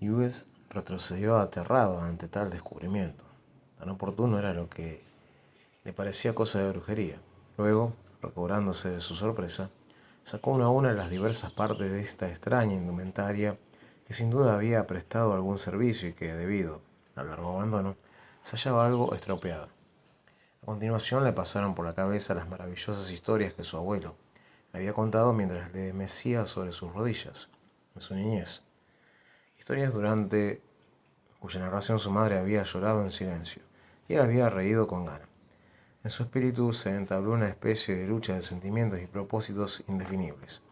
Hughes retrocedió aterrado ante tal descubrimiento. Tan oportuno era lo que le parecía cosa de brujería. Luego, recobrándose de su sorpresa, sacó una a una las diversas partes de esta extraña indumentaria que sin duda había prestado algún servicio y que, debido al largo abandono, se hallaba algo estropeada. A continuación le pasaron por la cabeza las maravillosas historias que su abuelo le había contado mientras le mecía sobre sus rodillas, en su niñez. Historias durante cuya narración su madre había llorado en silencio, y él había reído con ganas. En su espíritu se entabló una especie de lucha de sentimientos y propósitos indefinibles.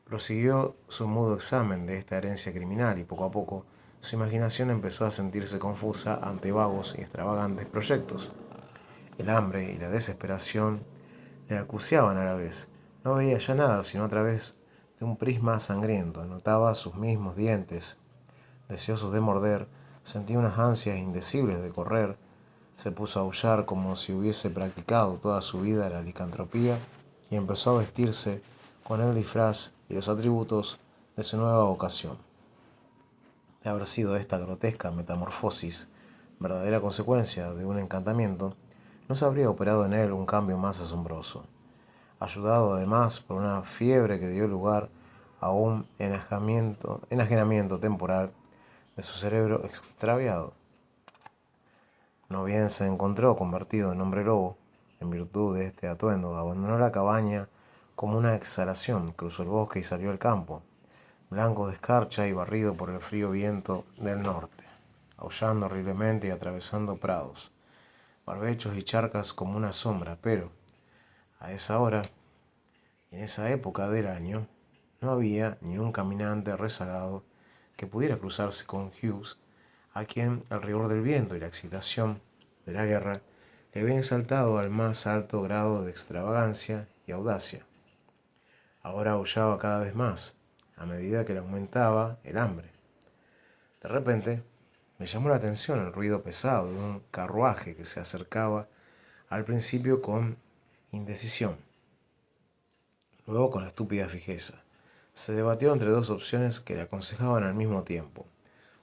Prosiguió su mudo examen de esta herencia criminal y poco a poco su imaginación empezó a sentirse confusa ante vagos y extravagantes proyectos. El hambre y la desesperación le acuciaban a la vez. No veía ya nada sino a través de un prisma sangriento. Notaba sus mismos dientes, deseosos de morder, sentía unas ansias indecibles de correr. Se puso a aullar como si hubiese practicado toda su vida la licantropía y empezó a vestirse con el disfraz y los atributos de su nueva vocación. De haber sido esta grotesca metamorfosis verdadera consecuencia de un encantamiento, no se habría operado en él un cambio más asombroso, ayudado además por una fiebre que dio lugar a un enajenamiento temporal de su cerebro extraviado. No bien se encontró convertido en hombre lobo, en virtud de este atuendo, abandonó la cabaña como una exhalación, cruzó el bosque y salió al campo, blanco de escarcha y barrido por el frío viento del norte, aullando horriblemente y atravesando prados, barbechos y charcas como una sombra, pero a esa hora y en esa época del año no había ni un caminante rezagado que pudiera cruzarse con Hughes, a quien el rigor del viento y la excitación de la guerra le habían exaltado al más alto grado de extravagancia y audacia. Ahora aullaba cada vez más, a medida que le aumentaba el hambre. De repente, me llamó la atención el ruido pesado de un carruaje que se acercaba al principio con indecisión, luego con estúpida fijeza. Se debatió entre dos opciones que le aconsejaban al mismo tiempo: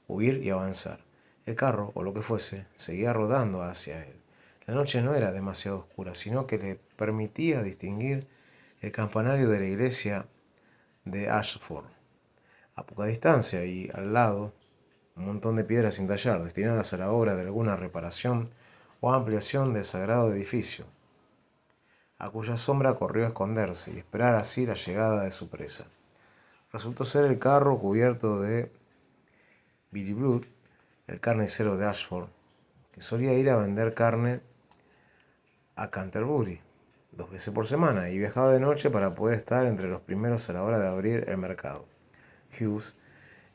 huir y avanzar. El carro, o lo que fuese, seguía rodando hacia él. La noche no era demasiado oscura, sino que le permitía distinguir el campanario de la iglesia de Ashford a poca distancia, y al lado un montón de piedras sin tallar, destinadas a la obra de alguna reparación o ampliación del sagrado edificio, a cuya sombra corrió a esconderse y esperar así la llegada de su presa. Resultó ser el carro cubierto de Billy Blood, el carnicero de Ashford, que solía ir a vender carne a Canterbury 2 veces por semana y viajaba de noche para poder estar entre los primeros a la hora de abrir el mercado. Hughes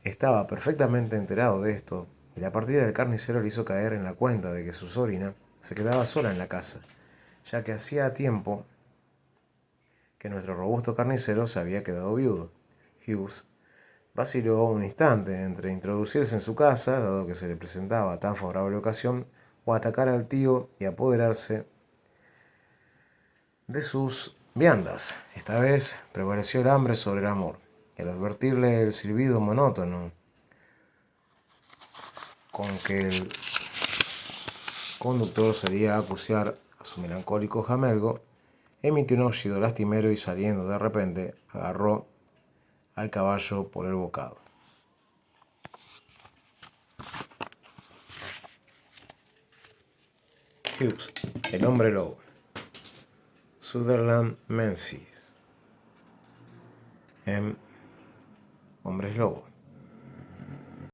estaba perfectamente enterado de esto, y la partida del carnicero le hizo caer en la cuenta de que su sobrina se quedaba sola en la casa, ya que hacía tiempo que nuestro robusto carnicero se había quedado viudo. Hughes vaciló un instante entre introducirse en su casa, dado que se le presentaba tan favorable ocasión, o atacar al tío y apoderarse de sus viandas. Esta vez prevaleció el hambre sobre el amor, y al advertirle el silbido monótono con que el conductor solía acuciar a su melancólico jamelgo, emitió un aullido lastimero y, saliendo de repente, agarró al caballo por el bocado. Hughes, el hombre lobo. Sutherland Menzies, en Hombres Lobo.